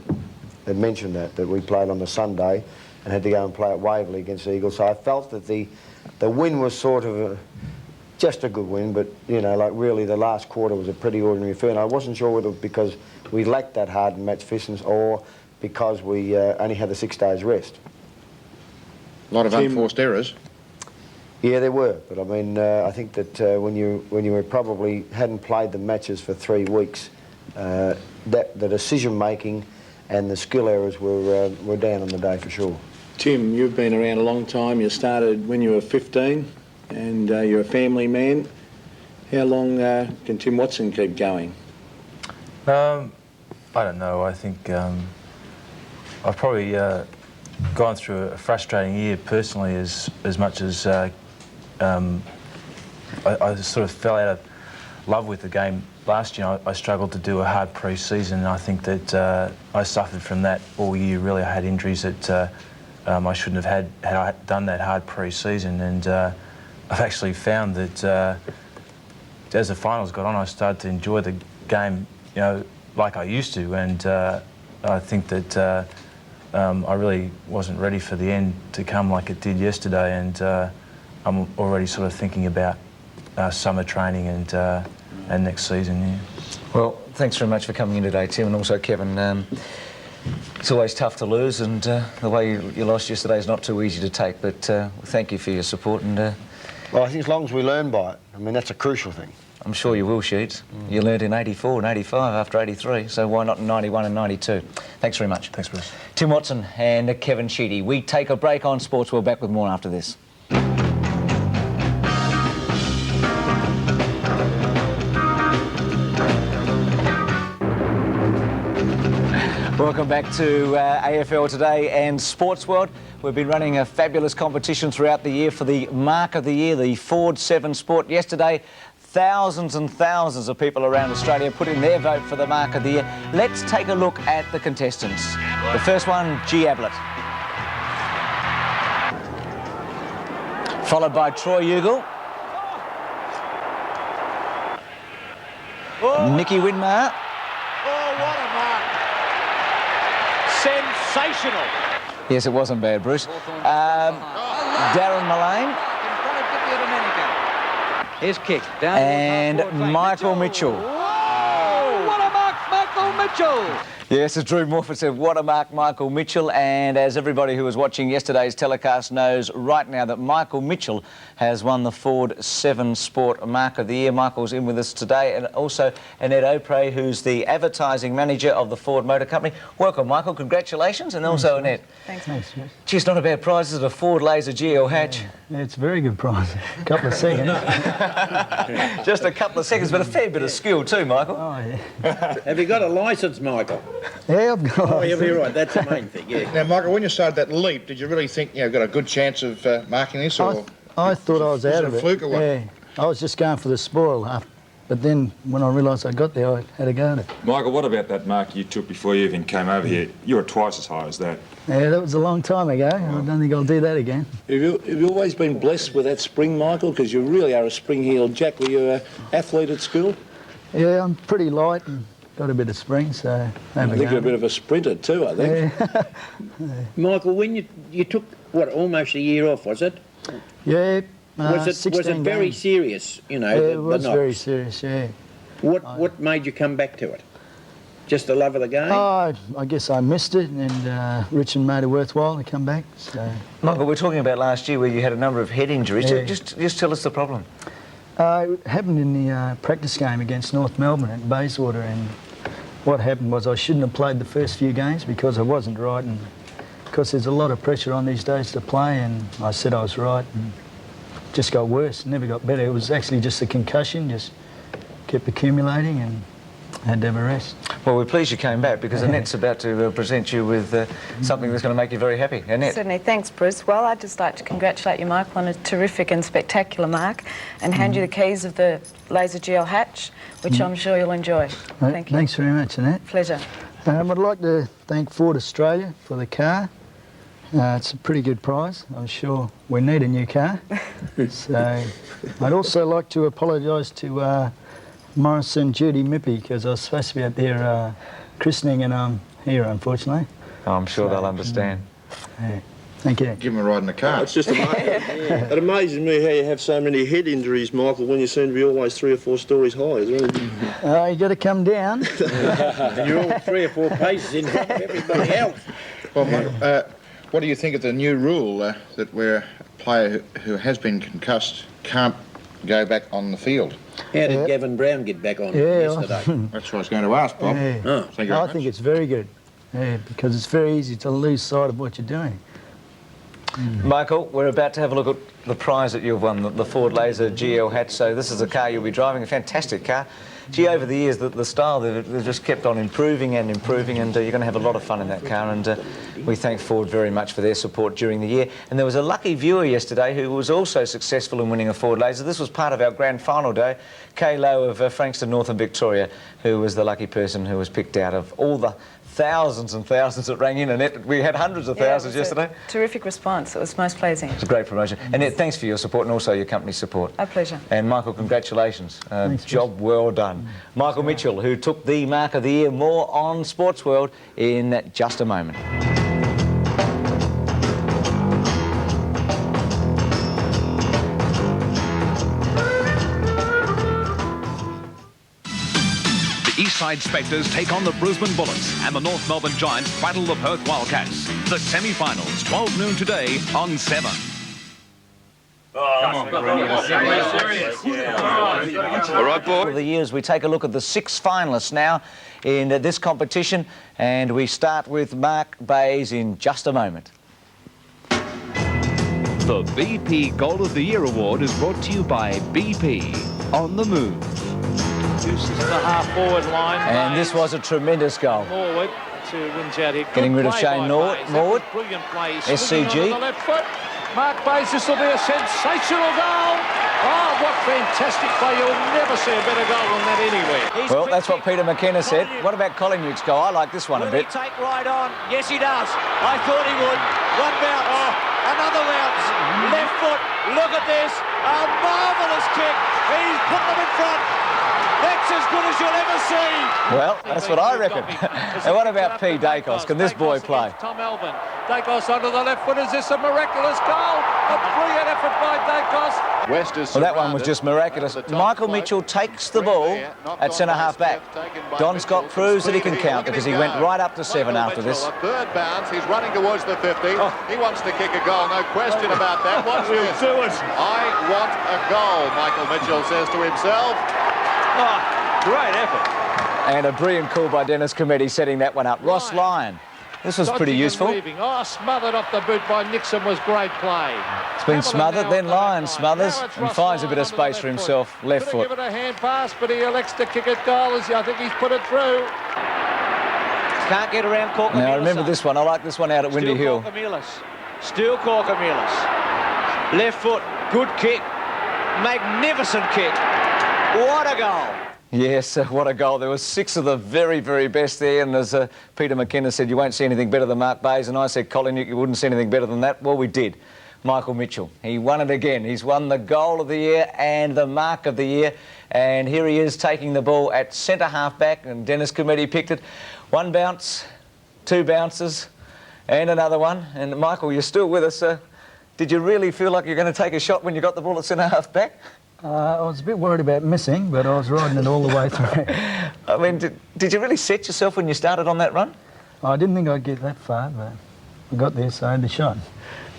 had mentioned that we played on the Sunday and had to go and play at Waverley against the Eagles. So I felt that the win was sort of just a good win, but, you know, like really the last quarter was a pretty ordinary affair. And I wasn't sure whether it was because we lacked that hard match fitness or because we only had the 6 days rest. A lot of unforced errors. Yeah, there were, but I mean, I think that when you probably hadn't played the matches for 3 weeks, that the decision making and the skill errors were down on the day for sure. Tim, you've been around a long time. You started when you were 15, and you're a family man. How long can Tim Watson keep going? I don't know. I think I've probably gone through a frustrating year personally, as much as I sort of fell out of love with the game last year. I struggled to do a hard pre-season, and I think that I suffered from that all year. Really, I had injuries that I shouldn't have had I done that hard pre-season, and I've actually found that as the finals got on, I started to enjoy the game, you know, like I used to, and I think that I really wasn't ready for the end to come like it did yesterday, and I'm already sort of thinking about summer training and next season. Yeah. Well, thanks very much for coming in today, Tim, and also Kevin. It's always tough to lose, and the way you lost yesterday is not too easy to take, but thank you for your support. And well, I think as long as we learn by it, I mean, that's a crucial thing. I'm sure you will, Sheets. You learned in 84 and 85 after 83, so why not in 91 and 92? Thanks very much. Thanks, Bruce. Tim Watson and Kevin Sheedy. We take a break on Sports. We're back with more after this. Welcome back to AFL Today and SportsWorld. We've been running a fabulous competition throughout the year for the Mark of the Year, the Ford 7 Sport. Yesterday, thousands and thousands of people around Australia put in their vote for the Mark of the Year. Let's take a look at the contestants. The first one, G. Ablett. Followed by Troy Ugle. Nicky Winmar. Oh, what a mark. Sensational. Yes, it wasn't bad, Bruce. Darren Mullane. His kick down. And Michael Mitchell. Oh, what a mark, Michael Mitchell. Yes, as Drew Morford said, what a mark, Michael Mitchell. And as everybody who was watching yesterday's telecast knows right now, that Michael Mitchell has won the Ford 7 Sport Mark of the Year. Michael's in with us today, and also Annette Opre, who's the advertising manager of the Ford Motor Company. Welcome, Michael. Congratulations. And also Annette. Thanks, mate. Gee, it's not a bad prize, is it? A Ford Laser GL hatch. Yeah, it's a very good prize. A couple of seconds. Just a couple of seconds, but a fair bit of skill too, Michael. Oh, yeah. Have you got a licence, Michael? Yeah, I've got Oh, you're right. That's the main thing, yeah. Now, Michael, when you started that leap, did you really think you got a good chance of marking this, or I thought I was out of it a fluke or what? Yeah, I was just going for the spoil, but then when I realised I got there, I had a go at it. Michael, what about that mark you took before you even came over here? You were twice as high as that. Yeah, that was a long time ago. I don't think I'll do that again. Have you always been blessed with that spring, Michael? Because you really are a spring-heeled jack. Were you an athlete at school? Yeah, I'm pretty light and got a bit of spring, so... I think you're a bit of a sprinter too, I think. Yeah. Michael, when you took, what, almost a year off, was it? Yeah, was it 16 very games. serious, you know? Yeah, the it was knocks? very serious, yeah. What made you come back to it? Just the love of the game? Oh, I guess I missed it, and Richard made it worthwhile to come back. So. Michael, we're talking about last year where you had a number of head injuries. Yeah. Just tell us the problem. It happened in the practice game against North Melbourne at Bayswater, and what happened was I shouldn't have played the first few games because I wasn't right, and because there's a lot of pressure on these days to play, and I said I was right, and just got worse, never got better. It was actually just a concussion, just kept accumulating, and had to have a rest. Well, we're pleased you came back, because Annette's about to present you with something that's going to make you very happy. Annette. Certainly. Thanks, Bruce. Well, I'd just like to congratulate you, Michael, on a terrific and spectacular mark, and hand you the keys of the Laser GL hatch, which I'm sure you'll enjoy. Thank you. Thanks very much, Annette. Pleasure. I'd like to thank Ford Australia for the car. It's a pretty good prize. I'm sure we need a new car. So I'd also like to apologise to Morris and Judy Mippy, because I was supposed to be at their christening, and I'm here, unfortunately. I'm sure they'll understand. Yeah. Thank you. Give them a ride in the car. It's just amazing. It amazes me how you have so many head injuries, Michael, when you seem to be always 3 or 4 stories high. Is there any... You got to come down. And you're all 3 or 4 paces in front of everybody else. Well, Michael, what do you think of the new rule that where a player who has been concussed can't go back on the field? How did Gavin Brown get back on yesterday? That's what I was going to ask, Bob. Yeah. Oh. Thank you very I much. think it's very good, because it's very easy to lose sight of what you're doing. Michael, we're about to have a look at the prize that you've won, the Ford Laser GL hatch. So this is a car you'll be driving, a fantastic car. Gee, over the years, the style, they've just kept on improving and improving, and you're going to have a lot of fun in that car, and we thank Ford very much for their support during the year. And there was a lucky viewer yesterday who was also successful in winning a Ford Laser. This was part of our grand final day. Kay Lowe of Frankston, Northern Victoria, who was the lucky person who was picked out of all the thousands and thousands that rang in, and we had hundreds of thousands yesterday. Terrific response. It was most pleasing. It's a great promotion. Annette, thanks for your support, and also your company's support. A pleasure. And Michael, congratulations. Job well done. Michael Mitchell, who took the Mark of the Year. More on SportsWorld in just a moment. Eastside Spectres take on the Brisbane Bullets, and the North Melbourne Giants battle the Perth Wildcats. The semi-finals, 12 noon today on 7. All right, boy. For the years, we take a look at the 6 finalists now in this competition, and we start with Mark Bays in just a moment. The BP Goal of the Year Award is brought to you by BP. On the move. Uses the half-forward line. And this was a tremendous goal. Forward to wins out here. Getting rid of Shane Norwood. Brilliant play. SCG. On the left foot. Mark Bays, this will be a sensational goal. Oh, what fantastic play. You'll never see a better goal than that anywhere. Well, that's what Peter McKenna said. What about Collingwood's goal? I like this one a bit. Will he take right on? Yes, he does. I thought he would. One bounce. Another bounce. Left foot. Look at this. A marvellous kick. He's put them in front. That's as good as you'll ever see. Well, that's what I reckon. And what about P. Dacos? Can this boy play? Tom Elvin. Dacos onto the left foot. Is this a miraculous goal? A brilliant effort by Dacos. Well, that one was just miraculous. Michael Mitchell takes the ball at centre-half back. Don Scott proves that he can count because he went right up to 7 after this. A third bounce. He's running towards the 50. He wants to kick a goal. No question about that. Watch this. I want a goal, Michael Mitchell says to himself. Oh, great effort. And a brilliant call by Dennis Cometti setting that one up. Ross Lyon. This was pretty useful. Oh, smothered off the boot by Nixon was great play. It's been smothered, then Lyon smothers and finds a bit of space for himself, left foot. Give it a hand pass, but he elects to kick it goal. I think he's put it through. Can't get around Corker. Now, I remember this one. I like this one out at Windy Hill. Still Corker-Mielis. Left foot, good kick. Magnificent kick. What a goal. Yes, what a goal. There were 6 of the very, very best there, and as Peter McKenna said, you won't see anything better than Mark Bayes, and I said, Colin, you wouldn't see anything better than that. Well, we did. Michael Mitchell, he won it again. He's won the goal of the year and the mark of the year, and here he is taking the ball at centre-half back, and Dennis Cometti picked it. 1 bounce, 2 bounces, and another one. And Michael, you're still with us. Did you really feel like you're going to take a shot when you got the ball at centre-half back? I was a bit worried about missing, but I was riding it all the way through. I mean, did you really set yourself when you started on that run? I didn't think I'd get that far, but I got there, so I had the shot.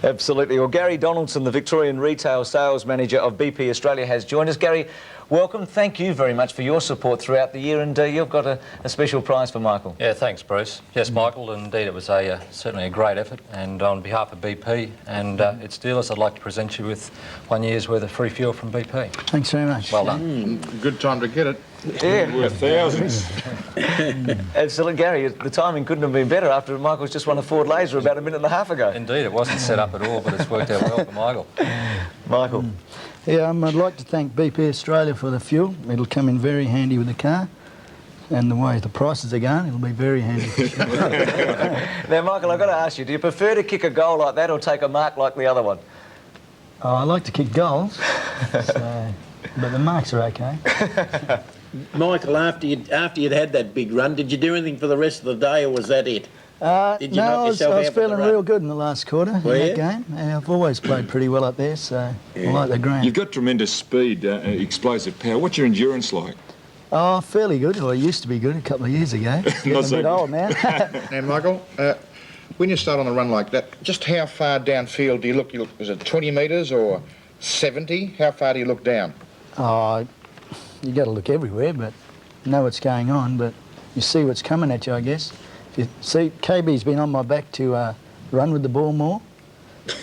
Absolutely. Well, Gary Donaldson, the Victorian Retail Sales Manager of BP Australia, has joined us. Gary, welcome. Thank you very much for your support throughout the year, and you've got a special prize for Michael. Yeah, thanks, Bruce. Yes, Michael, indeed it was certainly a great effort, and on behalf of BP and its dealers, I'd like to present you with 1 year's worth of free fuel from BP. Thanks very much. Well done. Good time to get it. Yeah. Worth thousands. Absolutely, Gary. The timing couldn't have been better after Michael's just won a Ford Laser about a minute and a half ago. Indeed, it wasn't set up at all, but it's worked out well for Michael. Michael. Yeah, I'd like to thank BP Australia for the fuel. It'll come in very handy with the car. And the way the prices are going, it'll be very handy. Now, Michael, I've got to ask you, do you prefer to kick a goal like that or take a mark like the other one? Oh, I like to kick goals, but the marks are okay. Michael, after you'd had that big run, did you do anything for the rest of the day, or was that it? Did you knock yourself I was out for the feeling run? real good in the last quarter in that game. And I've always played pretty well up there, so I like the ground. You've got tremendous speed, explosive power. What's your endurance like? Oh, fairly good. Well, I used to be good a couple of years ago. Getting a bit old now. Now, Michael, when you start on a run like that, just how far downfield do you look? Is it 20 metres or 70? How far do you look down? Oh, you got to look everywhere, but know what's going on. But you see what's coming at you, I guess. If you see, KB's been on my back to run with the ball more,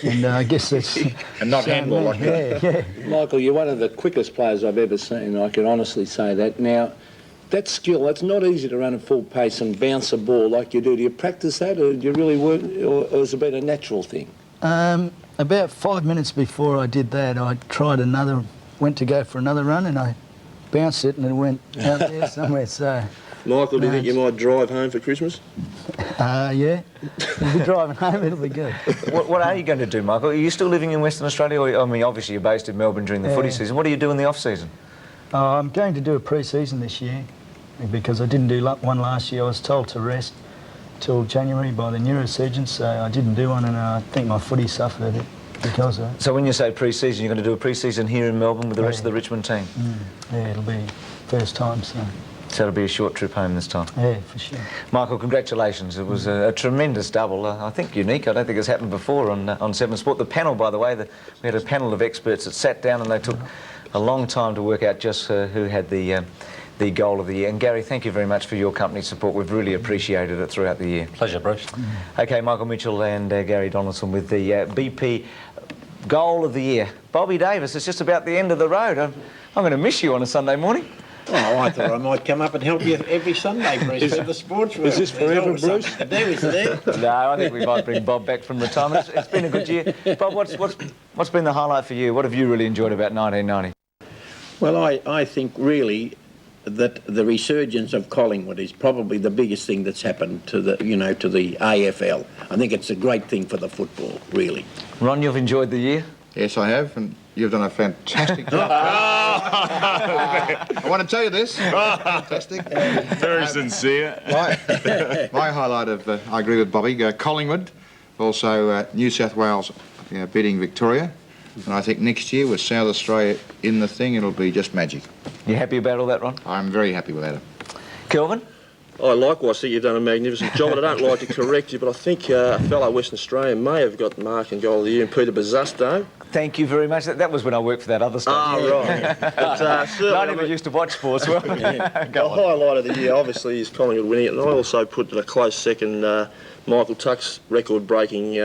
and I guess it's and not handball like that. Yeah. Michael, you're one of the quickest players I've ever seen. I can honestly say that. Now, that skill, that's not easy to run at full pace and bounce a ball like you do. Do you practice that, or do you really work, or has it been a natural thing? About 5 minutes before I did that, I went to go for another run, and I bounced it, and it went out there somewhere. So, Michael, do you think you might drive home for Christmas? yeah. We'll be driving home, it'll be good. What are you going to do, Michael? Are you still living in Western Australia? Or, I mean, obviously you're based in Melbourne during the footy season. What do you do in the off-season? I'm going to do a pre-season this year because I didn't do one last year. I was told to rest till January by the neurosurgeon, so I didn't do one, and I think my footy suffered a bit because of it. So when you say pre-season, you're going to do a pre-season here in Melbourne with the rest of the Richmond team? Yeah, it'll be first time, so it'll be a short trip home this time? Yeah, for sure. Michael, congratulations. It was a tremendous double. I think unique. I don't think it's happened before on 7 Sport. The panel, by the way, we had a panel of experts that sat down and they took a long time to work out just who had the goal of the year. And Gary, thank you very much for your company support. We've really appreciated it throughout the year. Pleasure, Bruce. Okay, Michael Mitchell and Gary Donaldson with the BP goal of the year. Bobby Davis, it's just about the end of the road. I'm going to miss you on a Sunday morning. Oh, I thought I might come up and help you every Sunday, Bruce, with the SportsWorld. Is this forever, Bruce? No, I think we might bring Bob back from retirement. It's been a good year. Bob, what's been the highlight for you? What have you really enjoyed about 1990? Well, I think really that the resurgence of Collingwood is probably the biggest thing that's happened to the AFL. I think it's a great thing for the football, really. Ron, you've enjoyed the year? Yes, I have, and you've done a fantastic job. I want to tell you this. Fantastic. Very sincere. My highlight of, I agree with Bobby, Collingwood, also New South Wales beating Victoria. And I think next year with South Australia in the thing, it'll be just magic. You happy about all that, Ron? I'm very happy with that. Kelvin? I likewise think you've done a magnificent job, and I don't like to correct you, but I think a fellow Western Australian may have got Mark and Goal of the Year, and Peter Bazasto. Thank you very much. That was when I worked for that other stuff. Ah, right. But, I never used to watch SportsWorld. The highlight of the year, obviously, is Collingwood winning it, and I also put in a close second Michael Tuck's record-breaking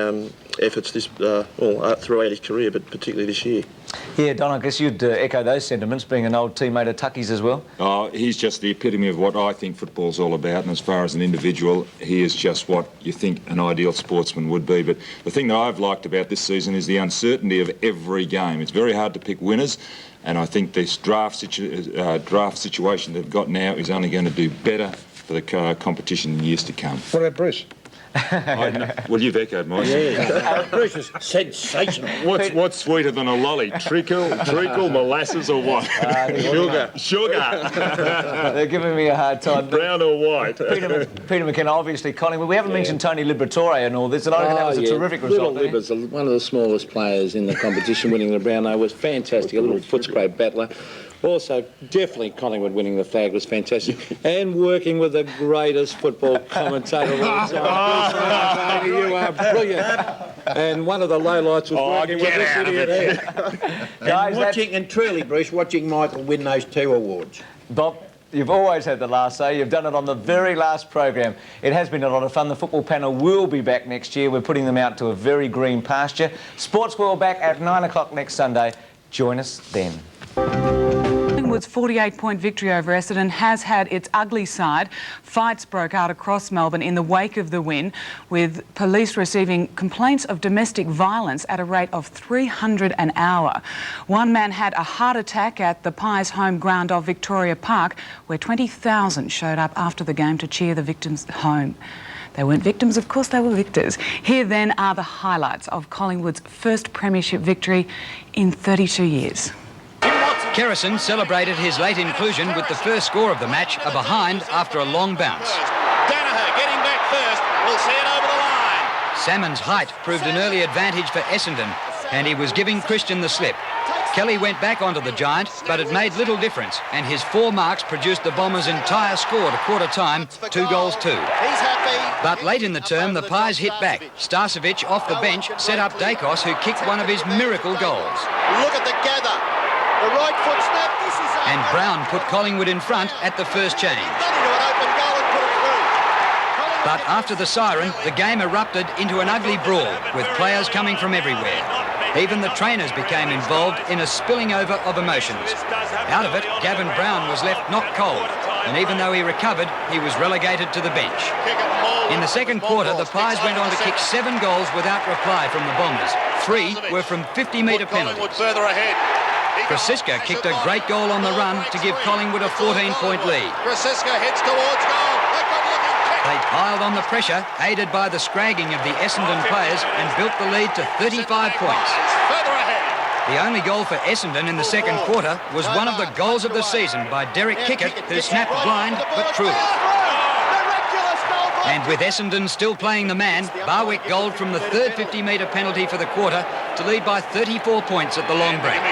efforts throughout his career, but particularly this year. Yeah, Don, I guess you'd echo those sentiments, being an old teammate of Tucky's as well. Oh, he's just the epitome of what I think football's all about, and as far as an individual, he is just what you think an ideal sportsman would be. But the thing that I've liked about this season is the uncertainty of every game. It's very hard to pick winners, and I think this draft situation they've got now is only going to do better for the competition in years to come. What about Bruce? Well, you've echoed mine. Yeah. Bruce is sensational. What's sweeter than a lolly? Treacle, molasses, or what? Sugar. They're giving me a hard time. Brown or white? Peter McKenna, obviously Collingwood. We haven't mentioned Tony Liberatore and all this, and I reckon that was a terrific result. Little Libber's one of the smallest players in the competition, winning the Brownlow was fantastic. A little Footscray battler. Also, definitely Collingwood winning the flag was fantastic. And working with the greatest football commentator of all time. You are brilliant. And one of the lowlights was working with this idiot here. And truly, Bruce, watching Michael win those 2 awards. Bob, you've always had the last say. You've done it on the very last program. It has been a lot of fun. The football panel will be back next year. We're putting them out to a very green pasture. SportsWorld back at 9 o'clock next Sunday. Join us then. Collingwood's 48-point victory over Essendon has had its ugly side. Fights broke out across Melbourne in the wake of the win, with police receiving complaints of domestic violence at a rate of 300 an hour. One man had a heart attack at the Pies home ground of Victoria Park, where 20,000 showed up after the game to cheer the victims home. They weren't victims, of course, they were victors. Here then are the highlights of Collingwood's first premiership victory in 32 years. Kerrison celebrated his late inclusion with the first score of the match, a behind after a long bounce. Danaher getting back first. We'll see it over the line. Salmon's height proved an early advantage for Essendon, and he was giving Christian the slip. Kelly went back onto the Giant, but it made little difference, and his 4 marks produced the Bombers' entire score to quarter time, 2 goals 2. But late in the term, the Pies hit back. Starcevic off the bench set up Dacos, who kicked one of his miracle goals. Look at the gather. The right foot snap. And Brown put Collingwood in front at the first change. But after the siren, the game erupted into an ugly brawl, with players coming from everywhere. Even the trainers became involved in a spilling over of emotions. Out of it, Gavin Brown was left knocked cold, and even though he recovered, he was relegated to the bench. In the second quarter, the Pies went on to kick 7 goals without reply from the Bombers. 3 were from 50-metre penalties. Krasiska kicked a great goal on the run to give Collingwood a 14-point lead. Krasiska heads towards goal. They piled on the pressure, aided by the scragging of the Essendon players, and built the lead to 35 points. The only goal for Essendon in the second quarter was one of the goals of the season by Derek Kickett, who snapped blind but truly. And with Essendon still playing the man, Barwick goaled from the third 50-metre penalty for the quarter to lead by 34 points at the long break.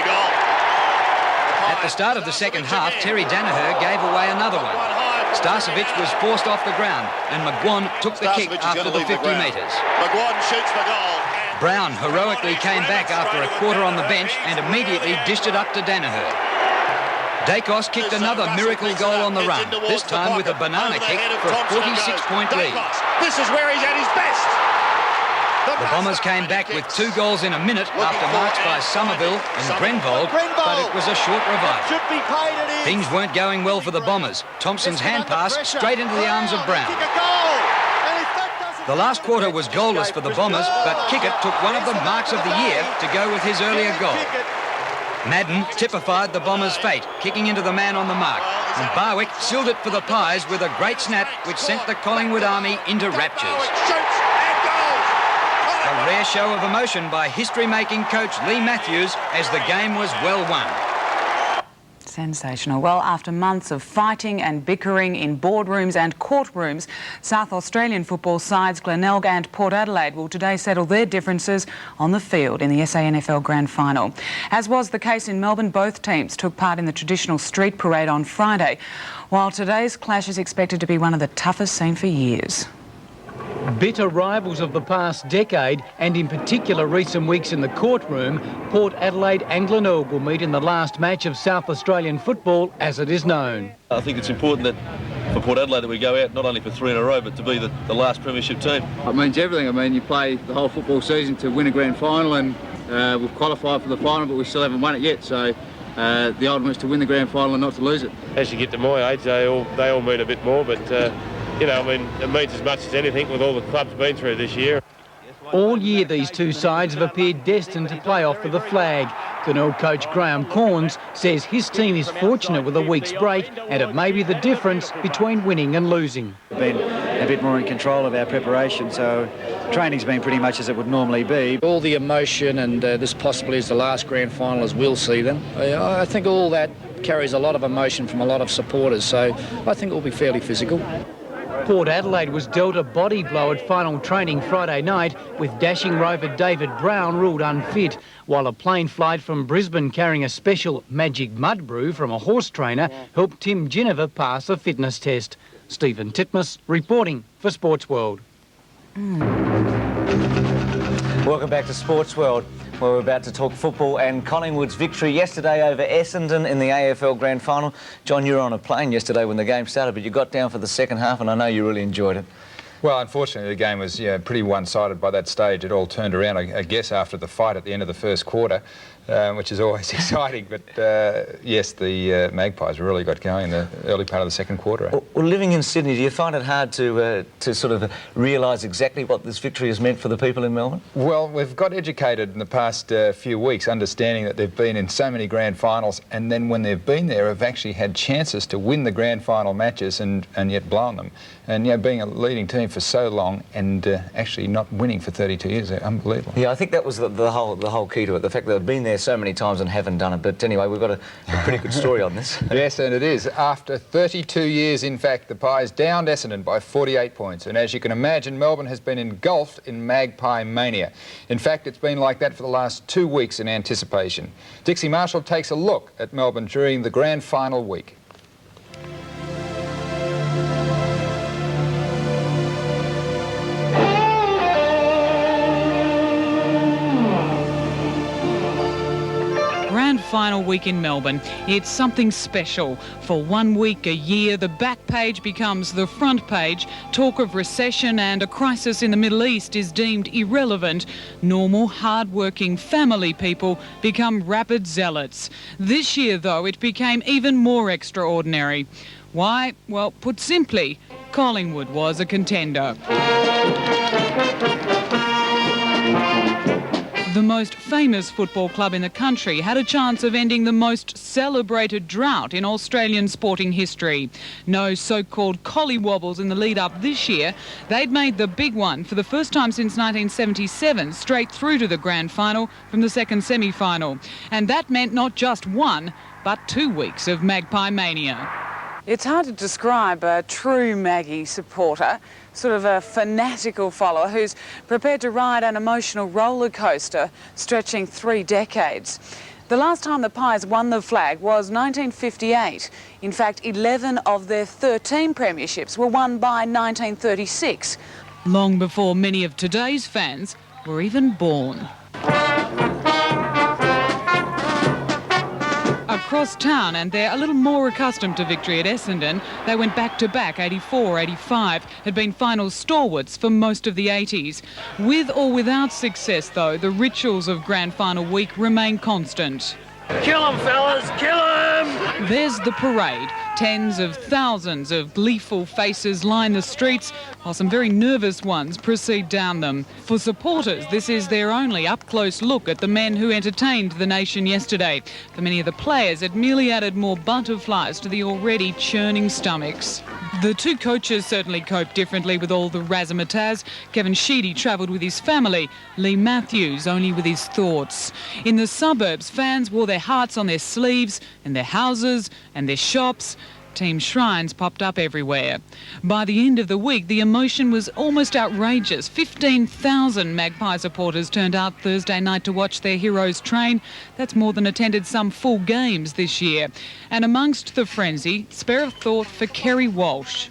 At the start of the second half, Terry Danaher gave away another one. Starcevic was forced off the ground, and McGuan took the kick after the 50 metres. McGuan shoots the goal. Brown heroically came back after a quarter on the bench and immediately dished it up to Danaher. Dacos kicked another miracle goal on the run, this time with a banana kick for a 46-point lead. This is where he's at his best. The Bombers came back with 2 goals in a minute after marks by Somerville and Grenvold, but it was a short revival. Things weren't going well for the Bombers. Thompson's hand pass straight into the arms of Brown. The last quarter was goalless for the Bombers, but Kickett took one of the marks of the year to go with his earlier goal. Madden typified the Bombers' fate, kicking into the man on the mark, and Barwick sealed it for the Pies with a great snap which sent the Collingwood army into raptures. A rare show of emotion by history-making coach Lee Matthews as the game was well won. Sensational. Well, after months of fighting and bickering in boardrooms and courtrooms, South Australian football sides Glenelg and Port Adelaide will today settle their differences on the field in the SANFL Grand Final. As was the case in Melbourne, both teams took part in the traditional street parade on Friday, while today's clash is expected to be one of the toughest seen for years. Bitter rivals of the past decade, and in particular recent weeks in the courtroom, Port Adelaide and Glenelg will meet in the last match of South Australian football as it is known. I think it's important that for Port Adelaide that we go out not only for 3 in a row but to be the last premiership team. It means everything. I mean, you play the whole football season to win a grand final, and we've qualified for the final but we still haven't won it yet, so the ultimate is to win the grand final and not to lose it. As you get to my age, they all mean a bit more, but you know, I mean, it means as much as anything with all the clubs been through this year. All year these two sides have appeared destined to play off for the flag. Glenelg coach Graham Corns says his team is fortunate with a week's break, and it may be the difference between winning and losing. We've been a bit more in control of our preparation, so training's been pretty much as it would normally be. All the emotion, and this possibly is the last grand final as we'll see them. I think all that carries a lot of emotion from a lot of supporters, so I think it will be fairly physical. Port Adelaide was dealt a body blow at final training Friday night, with dashing rover David Brown ruled unfit, while a plane flight from Brisbane carrying a special magic mud brew from a horse trainer helped Tim Ginniver pass a fitness test. Stephen Titmus reporting for SportsWorld. Welcome back to SportsWorld, where we're about to talk football and Collingwood's victory yesterday over Essendon in the AFL Grand Final. John, you were on a plane yesterday when the game started, but you got down for the second half, and I know you really enjoyed it. Well, unfortunately, the game was pretty one-sided by that stage. It all turned around, I guess, after the fight at the end of the first quarter, which is always exciting. But, yes, the Magpies really got going in the early part of the second quarter. Well, living in Sydney, do you find it hard to sort of realise exactly what this victory has meant for the people in Melbourne? Well, we've got educated in the past few weeks, understanding that they've been in so many grand finals, and then when they've been there, have actually had chances to win the grand final matches and yet blown them. And, being a leading team for so long and actually not winning for 32 years, they're unbelievable. Yeah, I think that was the whole key to it, the fact that they've been there so many times and haven't done it. But anyway, we've got a pretty good story on this. Yes, and it is. After 32 years, in fact, the Pies downed Essendon by 48 points. And as you can imagine, Melbourne has been engulfed in Magpie mania. In fact, it's been like that for the last 2 weeks in anticipation. Dixie Marshall takes a look at Melbourne during the grand final week. Grand final week in Melbourne. It's something special. For 1 week a year, the back page becomes the front page. Talk of recession and a crisis in the Middle East is deemed irrelevant. Normal, hard-working family people become rabid zealots. This year, though, it became even more extraordinary. Why? Well, put simply, Collingwood was a contender. The most famous football club in the country had a chance of ending the most celebrated drought in Australian sporting history. No so-called collywobbles in the lead-up this year. They'd made the big one for the first time since 1977, straight through to the grand final from the second semi-final. And that meant not just 1, but 2 weeks of Magpie mania. It's hard to describe a true Maggie supporter, sort of a fanatical follower who's prepared to ride an emotional roller coaster stretching 3 decades. The last time the Pies won the flag was 1958. In fact, 11 of their 13 premierships were won by 1936, long before many of today's fans were even born. Across town, and they're a little more accustomed to victory at Essendon, they went back-to-back, 84, 85, had been final stalwarts for most of the 80s. With or without success, though, the rituals of grand final week remain constant. Kill him, fellas! Kill him! There's the parade. Tens of thousands of gleeful faces line the streets, while some very nervous ones proceed down them. For supporters, this is their only up-close look at the men who entertained the nation yesterday. For many of the players, it merely added more butterflies to the already churning stomachs. The two coaches certainly coped differently with all the razzmatazz. Kevin Sheedy travelled with his family, Lee Matthews only with his thoughts. In the suburbs, fans wore their hearts on their sleeves, in their houses and their shops. Team shrines popped up everywhere. By the end of the week, the emotion was almost outrageous. 15,000 Magpie supporters turned out Thursday night to watch their heroes train. That's more than attended some full games this year. And amongst the frenzy, spare of thought for Kerry Walsh.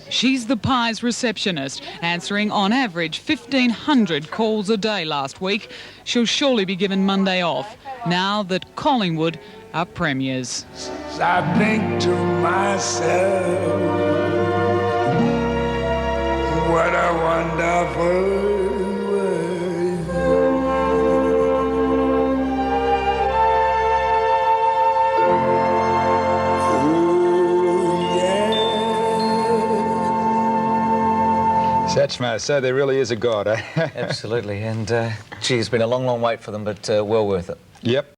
She's the Pies receptionist, answering on average 1,500 calls a day last week. She'll surely be given Monday off, now that Collingwood are premiers. I think to myself, what a wonderful Satchmo, so there really is a God, eh? Absolutely, and gee, it's been a long, long wait for them, but well worth it. Yep.